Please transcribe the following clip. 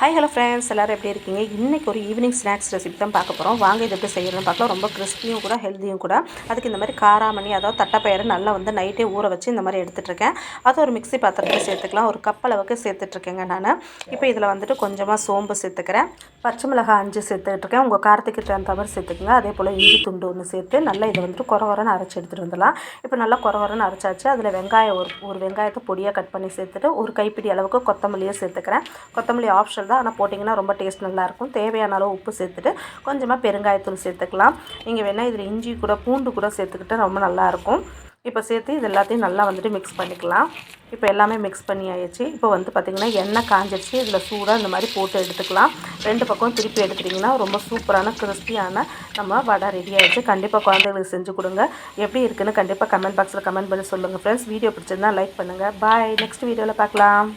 Hi hello friends, எல்லோரும் எப்படி இருக்கீங்க? இன்றைக்கி ஒரு ஈவினிங் ஸ்நாக்ஸ் ரெசிபி தான் பார்க்க போகிறோம். வாங்க இது எப்படி செய்யறதுன்னு பார்க்கலாம். ரொம்ப கிறிஸ்பியும் கூட ஹெல்த்தியும் கூட. அதுக்கு இந்த மாதிரி காராமணி, அதாவது தட்டைப்பயிறு நல்லா நைட்டே ஊற வச்சு இந்த மாதிரி எடுத்துகிட்ருக்கேன். அது ஒரு மிக்ஸி பாத்திரத்தில் சேர்த்துக்கலாம். ஒரு கப் அளவுக்கு சேர்த்துட்ருக்கேங்க நான். இப்போ இதில் கொஞ்சமாக சோம்பு சேர்த்துக்கிறேன். பச்சை மிளகாய் 5 சேர்த்துட்ருக்கேன். உங்கள் காரத்துக்கு தகுந்த மாதிரி சேர்த்துக்குங்க. அதே போல் இஞ்சி துண்டு 1 சேர்த்து நல்லா இதை குறவரன்னு அரைச்சி எடுத்துகிட்டு வந்துடலாம். இப்போ நல்லா குறவரன்னு அரைச்சாச்சு. அதில் வெங்காயம் ஒரு வெங்காயத்தை பொடியாக கட் பண்ணி சேர்த்துட்டு ஒரு கைப்பிடி அளவுக்கு கொத்தமல்லியை சேர்த்துக்கிறேன். கொத்தமல்லி ஆப்ஷனல் தான், ஆனால் போட்டிங்கன்னா ரொம்ப டேஸ்ட் நல்லாயிருக்கும். தேவையான அளவு உப்பு சேர்த்துட்டு கொஞ்சமாக பெருங்காயத்தூள் சேர்த்துக்கலாம். நீங்கள் வேணால் இதில் இஞ்சி கூட பூண்டு கூட சேர்த்துக்கிட்டு ரொம்ப நல்லாயிருக்கும். இப்போ சேர்த்து இது எல்லாத்தையும் நல்லா மிக்ஸ் பண்ணிக்கலாம். இப்போ எல்லாமே மிக்ஸ் பண்ணி ஆயிடுச்சு. இப்போ பார்த்திங்கன்னா எண்ணெய் காஞ்சிடுச்சு. இதில் சூடாக இந்த மாதிரி போட்டு எடுத்துக்கலாம். 2 பக்கம் திருப்பி எடுத்துட்டிங்கன்னா ரொம்ப சூப்பரான கிறிஸ்பியான நம்ம வடை ரெடி ஆகிடுச்சு. கண்டிப்பாக குழந்தைகளுக்கு செஞ்சு கொடுங்க. எப்படி இருக்குன்னு கண்டிப்பாக கமெண்ட் பாக்ஸில் கமெண்ட் பண்ணி சொல்லுங்கள் ஃப்ரெண்ட்ஸ். வீடியோ பிடிச்சிருந்தா லைக் பண்ணுங்கள். பாய். நெக்ஸ்ட் வீடியோவில் பார்க்கலாம்.